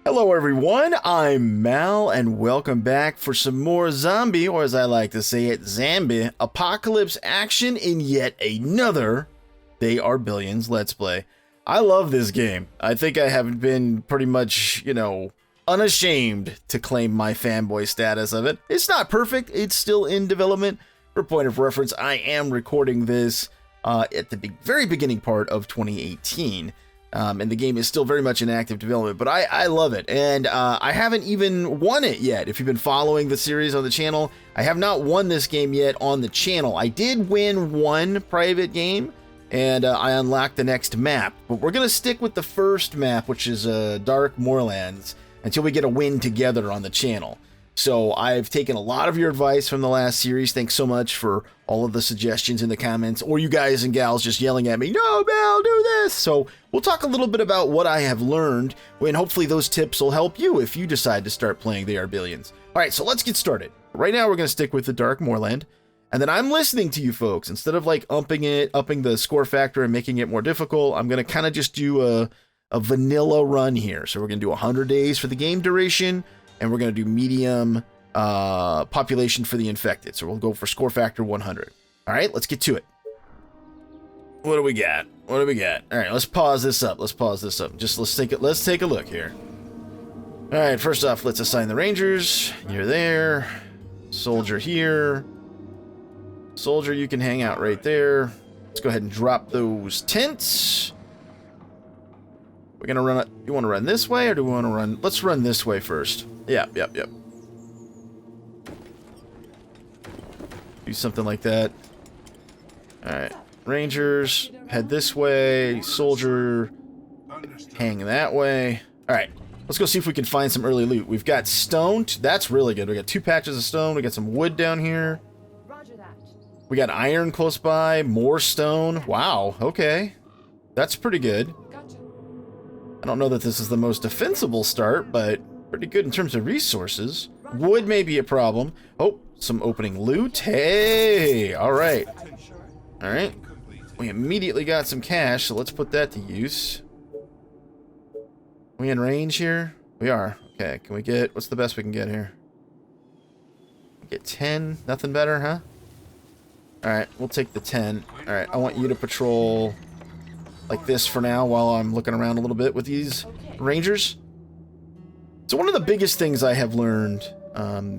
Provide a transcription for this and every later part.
Hello everyone, I'm Mal, and welcome back for some more zombie, or as I like to say it, Zambi apocalypse action in yet another They Are Billions Let's Play. I love this game. I think I have been pretty much, unashamed to claim my fanboy status of it. It's not perfect, it's still in development. For point of reference, I am recording this at the very beginning part of 2018. And the game is still very much in active development, but I love it. And I haven't even won it yet. If you've been following the series on the channel, I have not won this game yet on the channel. I did win one private game, and I unlocked the next map. But we're going to stick with the first map, which is Dark Moorlands, until we get a win together on the channel. So I've taken a lot of your advice from the last series. Thanks so much for all of the suggestions in the comments, or you guys and gals just yelling at me, no, Mel, do this. So we'll talk a little bit about what I have learned, and hopefully those tips will help you if you decide to start playing They Are Billions. All right, so let's get started. Right now we're going to stick with the Dark Moorland, and then I'm listening to you folks. Instead of like upping the score factor and making it more difficult, I'm going to kind of just do a vanilla run here. So we're going to do 100 days for the game duration, and we're going to do medium population for the infected. So we'll go for score factor 100. All right, let's get to it. What do we got? What do we got? All right, let's pause this up. Let's take a look here. All right, first off, let's assign the Rangers. You're there. Soldier here. Soldier, you can hang out right there. Let's go ahead and drop those tents. We're gonna run it. You want to run this way, or do we want to run? Let's run this way first. Yep. Do something like that. Alright. Rangers, head this way. Soldier, hang that way. Alright. Let's go see if we can find some early loot. We've got stone. That's really good. We got 2 patches of stone. We got some wood down here. We got iron close by. More stone. Wow. Okay. That's pretty good. I don't know that this is the most defensible start, but pretty good in terms of resources. Wood may be a problem. Oh, some opening loot. Hey, all right. All right. We immediately got some cash, so let's put that to use. We in range here? We are. Okay, can we get, what's the best we can get here? Get 10, nothing better, huh? All right, we'll take the 10. All right, I want you to patrol like this for now while I'm looking around a little bit with these Rangers. So one of the biggest things I have learned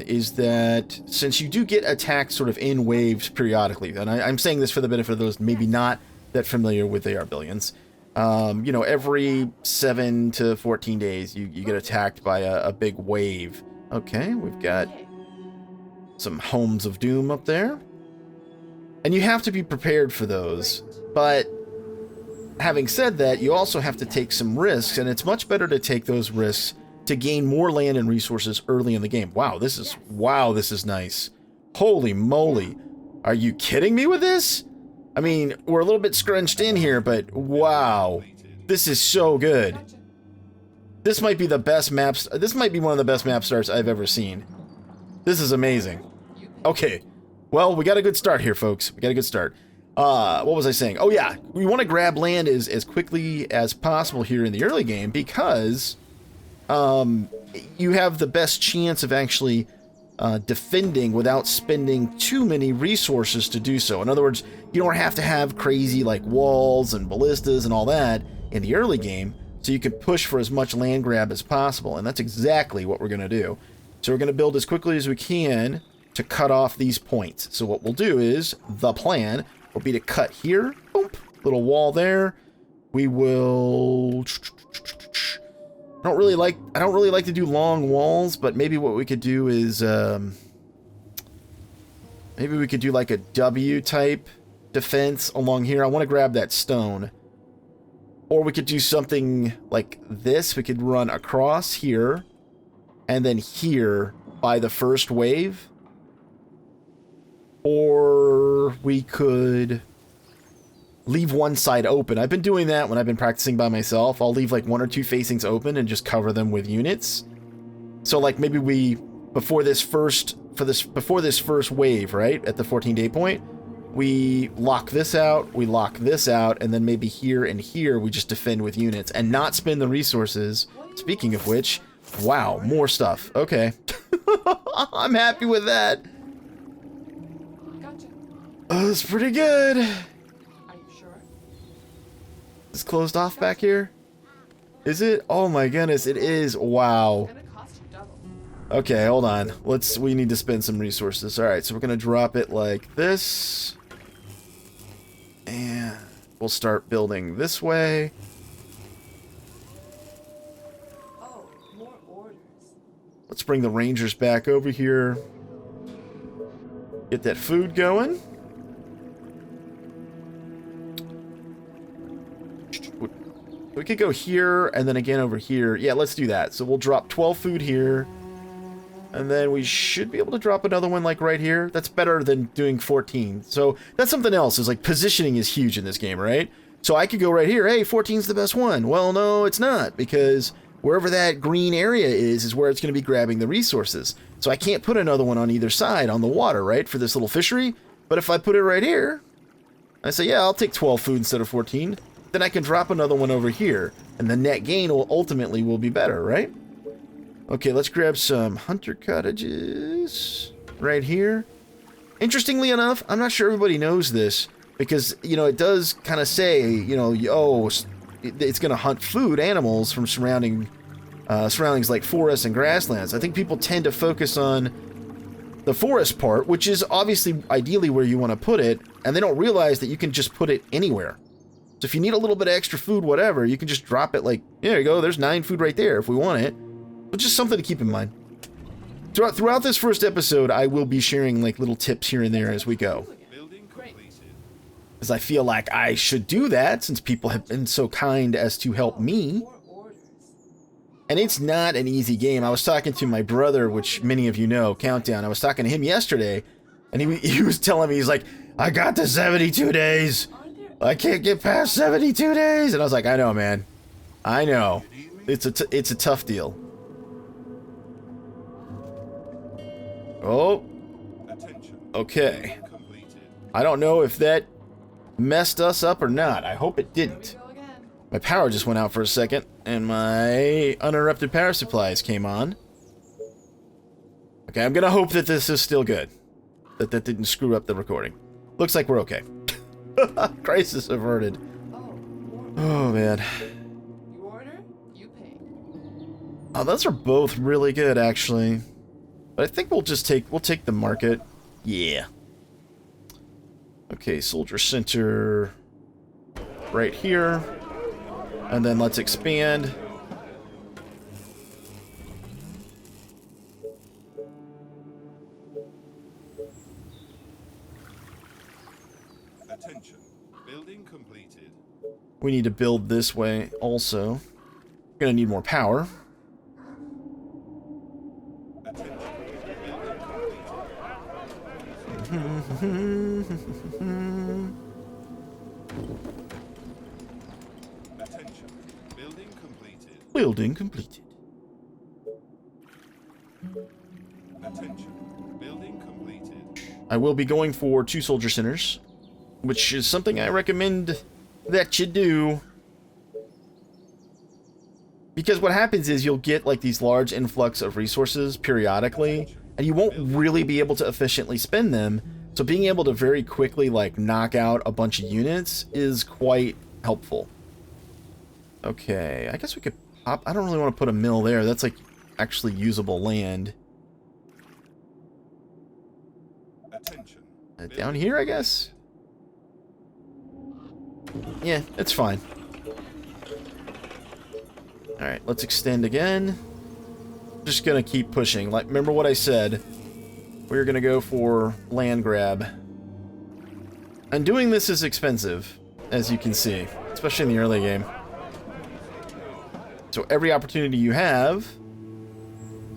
is that since you do get attacked sort of in waves periodically, and I'm saying this for the benefit of those maybe not that familiar with They Are Billions, every 7 to 14 days you get attacked by a big wave. Okay, we've got some Homes of Doom up there. And you have to be prepared for those, but having said that, you also have to take some risks, and it's much better to take those risks to gain more land and resources early in the game. Wow, this is nice. Holy moly. Are you kidding me with this? I mean, we're a little bit scrunched in here, but wow. This is so good. This might be the best maps. This might be one of the best map starts I've ever seen. This is amazing. Okay. Well, we got a good start here, folks. We got a good start. What was I saying? Oh yeah, we want to grab land as quickly as possible here in the early game because you have the best chance of actually defending without spending too many resources to do so. In other words, you don't have to have crazy like walls and ballistas and all that in the early game, so you can push for as much land grab as possible, and that's exactly what we're going to do. So we're going to build as quickly as we can to cut off these points. So what we'll do is, the plan will be to cut here, boom, little wall there. We will... I don't really like to do long walls, but maybe what we could do is maybe we could do like a W type defense along here. I want to grab that stone. Or we could do something like this. We could run across here and then here by the first wave. Or we could leave one side open. I've been doing that when I've been practicing by myself. I'll leave like 1 or 2 facings open and just cover them with units. So like maybe we before this first wave, right? At the 14-day point, we lock this out, we lock this out, and then maybe here and here we just defend with units and not spend the resources. Speaking of which, Wow, more stuff. Okay. I'm happy with that. Gotcha. Oh, that's pretty good. Are you sure? It's closed off back here? Is it? Oh my goodness, it is. Wow. It's gonna cost you double. Okay, hold on. We need to spend some resources. Alright, so we're gonna drop it like this. And we'll start building this way. Oh, more orders. Let's bring the rangers back over here. Get that food going. We could go here and then again over here. Yeah, let's do that. So we'll drop 12 food here. And then we should be able to drop another one like right here. That's better than doing 14. So that's something else, is like positioning is huge in this game, right? So I could go right here. Hey, 14's the best one. Well, no, it's not, because wherever that green area is where it's going to be grabbing the resources. So I can't put another one on either side on the water, right, for this little fishery. But if I put it right here, I say, yeah, I'll take 12 food instead of 14. Then I can drop another one over here, and the net gain will ultimately be better, right? Okay, let's grab some hunter cottages right here. Interestingly enough, I'm not sure everybody knows this, because, you know, it does kind of say, you know, oh, it's going to hunt food, animals from surroundings like forests and grasslands. I think people tend to focus on the forest part, which is obviously ideally where you want to put it, and they don't realize that you can just put it anywhere. So if you need a little bit of extra food, whatever, you can just drop it like, there you go, there's 9 food right there if we want it. But just something to keep in mind. Throughout this first episode, I will be sharing like little tips here and there as we go. Because I feel like I should do that since people have been so kind as to help me. And it's not an easy game. I was talking to my brother, which many of you know, Countdown. I was talking to him yesterday, and he was telling me, he's like, I got to 72 days. I can't get past 72 days. And I was like, I know, man. I know. It's a tough deal. Oh. Okay. I don't know if that messed us up or not. I hope it didn't. My power just went out for a second, and my uninterrupted power supplies came on. Okay, I'm gonna hope that this is still good. That didn't screw up the recording. Looks like we're okay. Crisis averted. Oh, man. You order, you pay. Oh, those are both really good, actually. But I think we'll take the market. Yeah. Okay, Soldier Center right here. And then let's expand. Attention. Building completed. We need to build this way also. We're gonna need more power. Attention. Building completed. Building completed. Attention. Building completed. I will be going for 2 soldier centers, which is something I recommend that you do. Because what happens is you'll get like these large influx of resources periodically, and you won't really be able to efficiently spend them. So being able to very quickly like knock out a bunch of units is quite helpful. Okay, I guess we could pop. I don't really want to put a mill there. That's like actually usable land. Attention. Down here, I guess. Yeah, it's fine. Alright, let's extend again. Just gonna keep pushing. Like, remember what I said? We're gonna go for land grab. And doing this is expensive, as you can see. Especially in the early game. So every opportunity you have,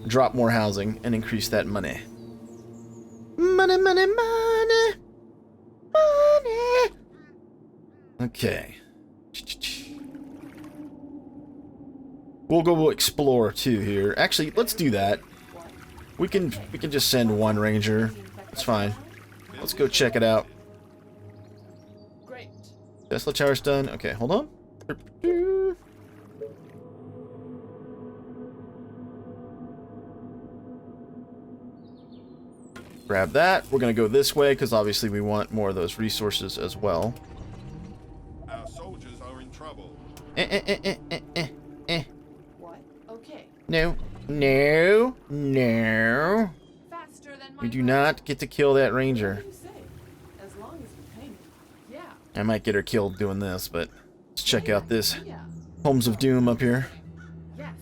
drop more housing and increase that money. Money, money, money! Money! Okay. We'll go explore too here. Actually, let's do that. We can just send one ranger. It's fine. Let's go check it out. Great. Tesla tower's done. Okay, hold on. grab that. We're going to go this way because obviously we want more of those resources as well. Our soldiers are in trouble. What? Okay. No. No. No. Faster than my We do not get to kill that ranger. What do you say? As long as you pay me. Yeah. I might get her killed doing this, but let's check out this Yeah. Homes of Doom up here. Yes.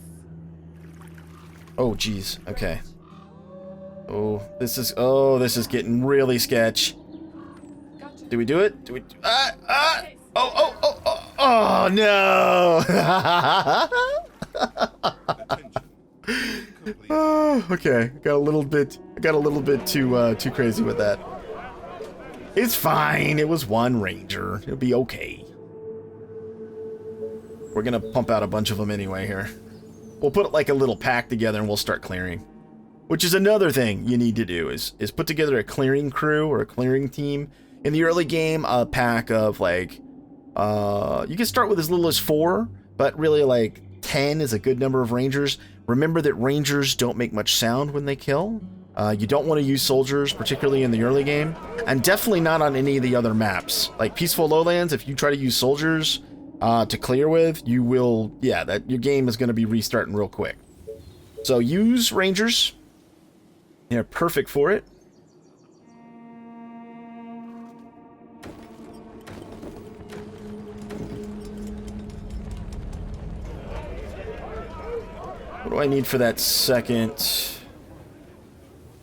Oh, geez. Okay. Oh, this is getting really sketch. Gotcha. Do we do it? Do we? Oh, no! Attention. Building complete. Oh, okay. I got a little bit too crazy with that. It's fine. It was one ranger. It'll be okay. We're gonna pump out a bunch of them anyway here. We'll put like a little pack together and we'll start clearing. Which is another thing you need to do is put together a clearing crew or a clearing team. In the early game, a pack of like, you can start with as little as 4, but really like 10 is a good number of rangers. Remember that rangers don't make much sound when they kill. You don't want to use soldiers, particularly in the early game, and definitely not on any of the other maps. Like Peaceful Lowlands, if you try to use soldiers to clear with, you will, your game is going to be restarting real quick. So use rangers. They're perfect for it. What do I need for that second?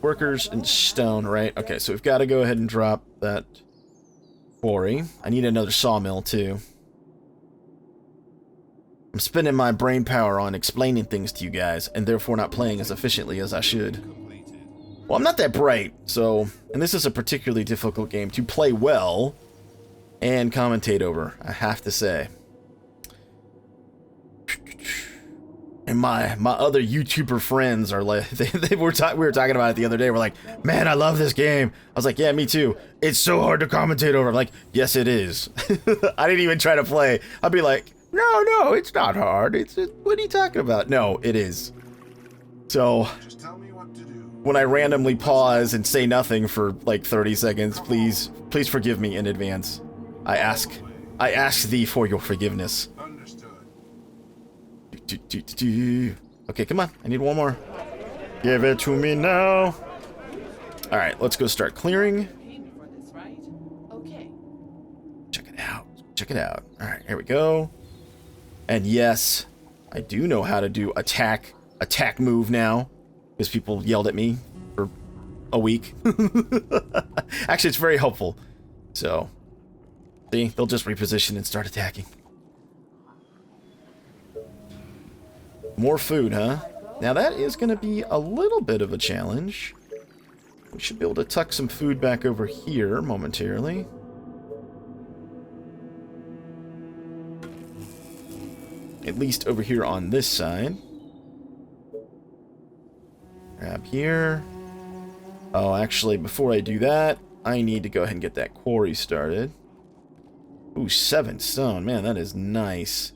Workers and stone, right? Okay, so we've got to go ahead and drop that quarry. I need another sawmill, too. I'm spending my brain power on explaining things to you guys, and therefore not playing as efficiently as I should. Well, I'm not that bright, so... And this is a particularly difficult game to play well and commentate over, I have to say. And my other YouTuber friends are like... we were talking about it the other day. We're like, man, I love this game. I was like, yeah, me too. It's so hard to commentate over. I'm like, yes, it is. I didn't even try to play. I'd be like, no, it's not hard. What are you talking about? No, it is. So... Just tell me what to do. When I randomly pause and say nothing for like 30 seconds, please forgive me in advance. I ask thee for your forgiveness. Understood. Okay, come on. I need one more. Give it to me now. All right, let's go start clearing. Pay me for this, right? Okay. Check it out. Check it out. All right, here we go. And yes, I do know how to do attack move now. Because people yelled at me for a week. Actually, it's very helpful. So, see, they'll just reposition and start attacking. More food, huh? Now that is going to be a little bit of a challenge. We should be able to tuck some food back over here momentarily. At least over here on this side. Grab here. Oh, actually, before I do that, I need to go ahead and get that quarry started. Ooh, 7 stone. Man, that is nice.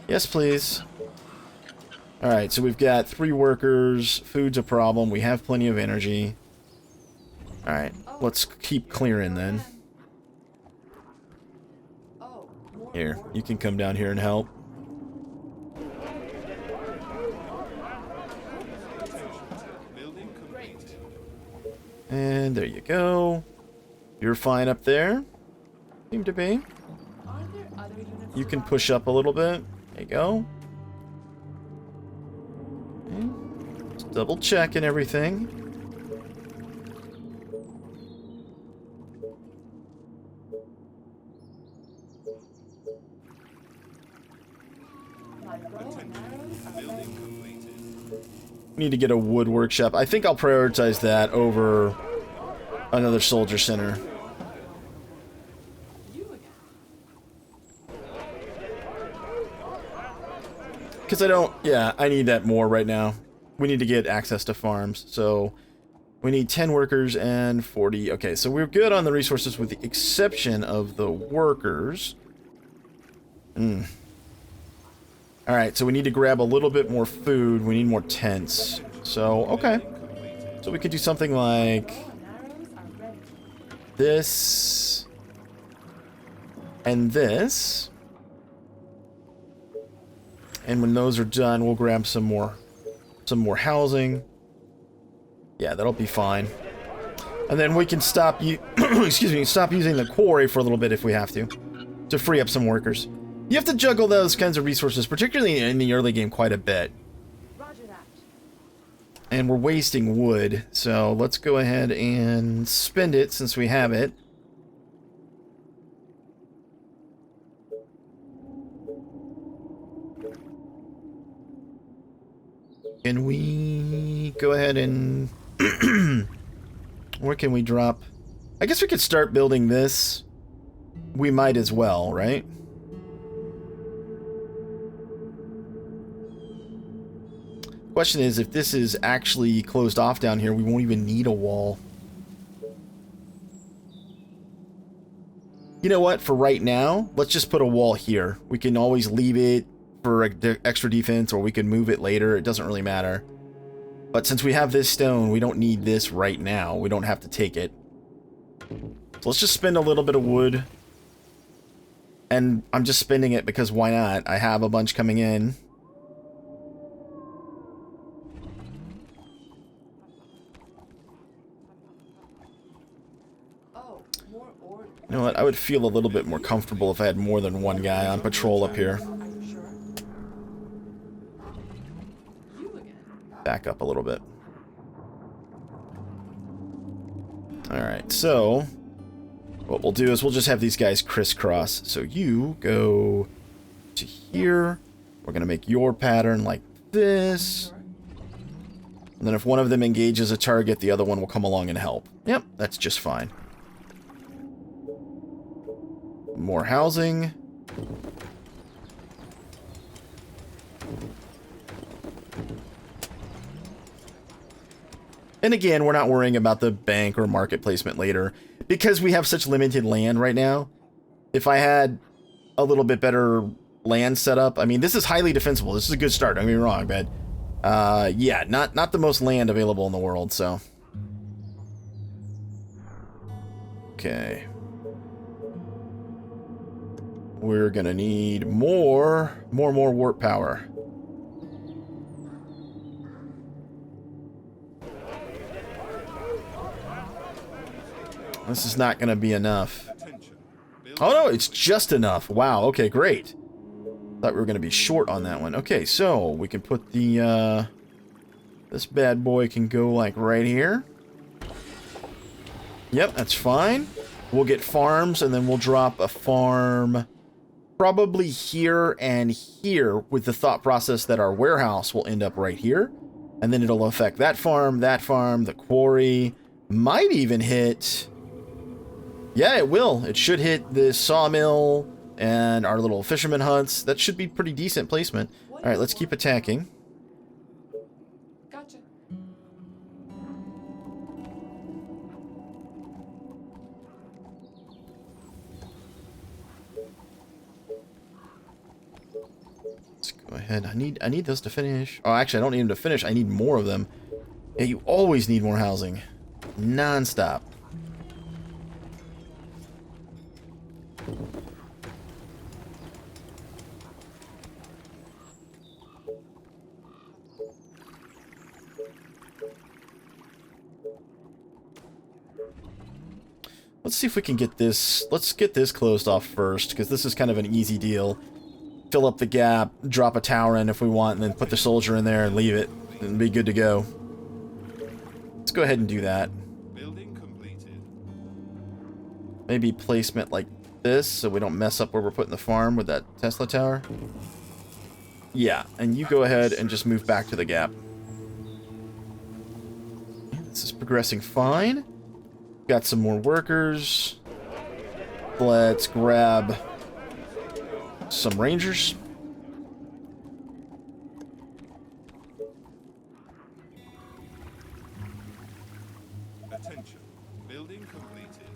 Yes, please. Alright, so we've got 3 workers. Food's a problem. We have plenty of energy. Alright, let's keep clearing then. Oh, more Here, order. you can come down here and help. Building completed. And there you go. You're fine up there. Seem to be. Are there other units You can around? push up a little bit. There you go. Okay. Just double check and everything. My bow and arrows are Building ready. completed. We need to get a wood workshop. I think I'll prioritize that over another soldier center. You again. Because I need that more right now. We need to get access to farms. So we need 10 workers and 40. Okay, so we're good on the resources with the exception of the workers. Alright, so we need to grab a little bit more food. We need more tents. So, okay. Completed. So we could do something like Bow and arrows are ready. this and this. And when those are done, we'll grab some more housing. Yeah, that'll be fine. And then we can stop stop using the quarry for a little bit if we have to free up some workers. You have to juggle those kinds of resources, particularly in the early game, quite a bit. Roger that. And we're wasting wood, so let's go ahead and spend it since we have it. Can we go ahead and... Where can we drop? I guess we could start building this. We might as well, right? Question is, if this is actually closed off down here, we won't even need a wall. You know what? For right now, let's just put a wall here. We can always leave it for extra defense, or we can move it later. It doesn't really matter. But since we have this stone, we don't need this right now. We don't have to take it. So let's just spend a little bit of wood. And I'm just spending it because why not? I have a bunch coming in. Oh, more ore. You know what? I would feel a little bit more comfortable if I had more than one guy on patrol up here. Are you sure? You again. Back up a little bit. Alright, so what we'll do is we'll just have these guys crisscross. So you go to here. We're going to make your pattern like this. Sure. And then if one of them engages a target, the other one will come along and help. Yep, that's just fine. More housing. And again, we're not worrying about the bank or market placement later because we have such limited land right now. If I had a little bit better land set up, I mean, this is highly defensible. This is a good start, don't get me wrong, but yeah, not the most land available in the world, so. Okay. We're gonna need more warp power. This is not gonna be enough. Oh no, it's just enough. Wow, okay, great. Thought we were gonna be short on that one. Okay, so we can put the this bad boy can go like right here. Yep, that's fine. We'll get farms and then we'll drop a farm probably here and here with the thought process that our warehouse will end up right here. And then it'll affect that farm, the quarry. Might even hit... Yeah, it will. It should hit the sawmill and our little fisherman huts. That should be pretty decent placement. All right, let's keep attacking. Gotcha. Let's go ahead. I need those to finish. Oh, actually, I don't need them to finish. I need more of them. Yeah, you always need more housing. Non-stop. Let's see if we can get this. Let's get this closed off first, because this is kind of an easy deal. Fill up the gap, drop a tower in if we want, and then put the soldier in there and leave it, and be good to go. Let's go ahead and do that. Building completed. Maybe placement like this, so we don't mess up where we're putting the farm with that Tesla tower. Yeah, and you go ahead and just move back to the gap. This is progressing fine. Got some more workers. Let's grab some rangers. Attention. Building completed.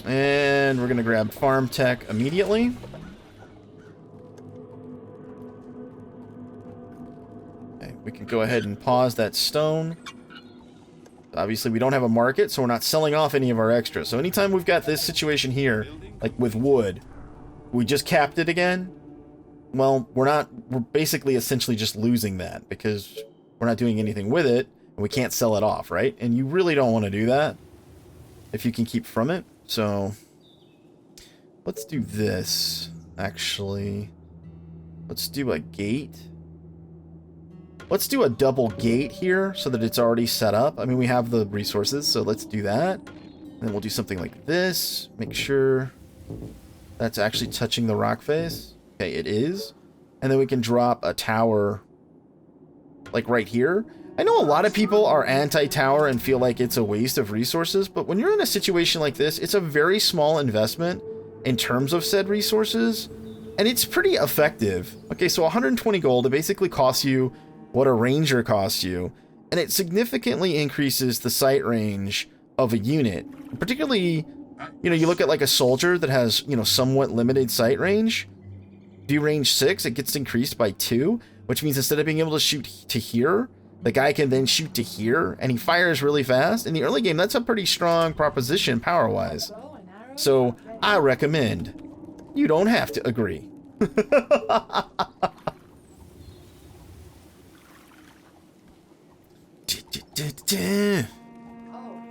And we're going to grab farm tech immediately. Okay, we can go ahead and pause that stone. Obviously, we don't have a market, so we're not selling off any of our extras. So anytime we've got this situation here, like with wood, we just capped it again. Well, we're basically essentially just losing that because we're not doing anything with it and we can't sell it off, right? And you really don't want to do that if you can keep from it. So let's do this, actually. Let's do a gate. Let's do a double gate here so that it's already set up. I mean, we have the resources, so let's do that. And then we'll do something like this. Make sure that's actually touching the rock face. Okay, it is. And then we can drop a tower like right here. I know a lot of people are anti-tower and feel like it's a waste of resources, but when you're in a situation like this, it's a very small investment in terms of said resources, and it's pretty effective. Okay, so 120 gold, it basically costs you what a ranger costs you, and it significantly increases the sight range of a unit. Particularly, you know, you look at like a soldier that has, you know, somewhat limited sight range. If you range 6, it gets increased by 2, which means instead of being able to shoot to here, the guy can then shoot to here, and he fires really fast. In the early game, that's a pretty strong proposition power-wise. So, I recommend. You don't have to agree.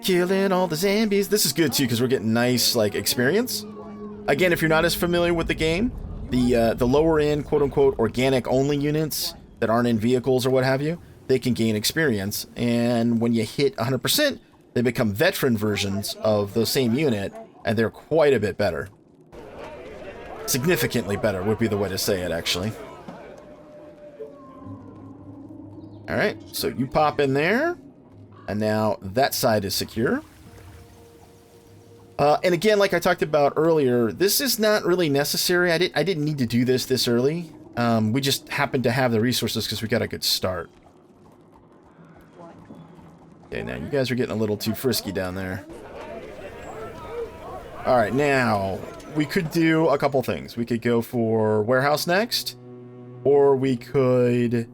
Killing all the zombies. This is good too because we're getting nice like experience. Again, if you're not as familiar with the game, the lower end quote-unquote organic only units that aren't in vehicles or what have you, they can gain experience, and when you hit 100%, they become veteran versions of the same unit, and they're quite a bit better. Significantly better would be the way to say it, actually. Alright, so you pop in there, and now that side is secure. And again, like I talked about earlier, this is not really necessary. I didn't need to do this early. We just happened to have the resources because we got a good start. Okay, now you guys are getting a little too frisky down there. Alright, now we could do a couple things. We could go for warehouse next, or we could,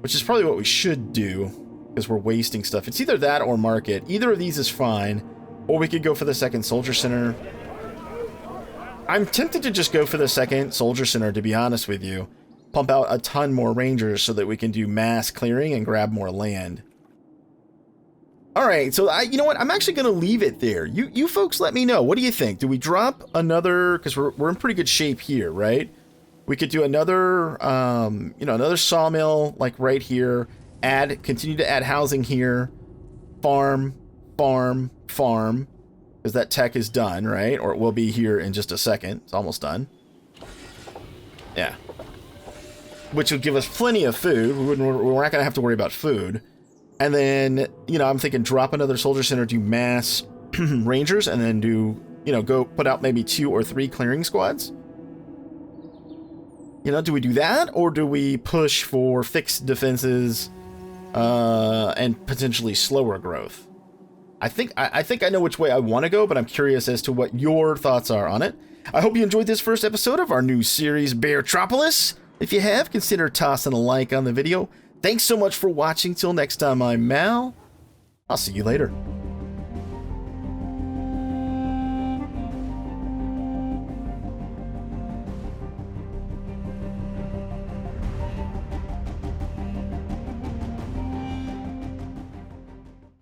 which is probably what we should do because we're wasting stuff. It's either that or market. Either of these is fine, or we could go for the second soldier center. I'm tempted to just go for the second soldier center, to be honest with you. Pump out a ton more rangers so that we can do mass clearing and grab more land. Alright, so you know what? I'm actually going to leave it there. You folks let me know. What do you think? Do we drop another, because we're in pretty good shape here, right? We could do another, you know, another sawmill like right here. Continue to add housing here. Farm, farm, farm. Because that tech is done, right? Or it will be here in just a second. It's almost done. Yeah. Which would give us plenty of food. We're not going to have to worry about food. And then, you know, I'm thinking drop another soldier center, do mass rangers, and then do, you know, go put out maybe 2 or 3 clearing squads. You know, do we do that? Or do we push for fixed defenses and potentially slower growth? I think I know which way I want to go, but I'm curious as to what your thoughts are on it. I hope you enjoyed this first episode of our new series, Beartropolis. If you have, consider tossing a like on the video. Thanks so much for watching. Till next time, I'm Mal. I'll see you later.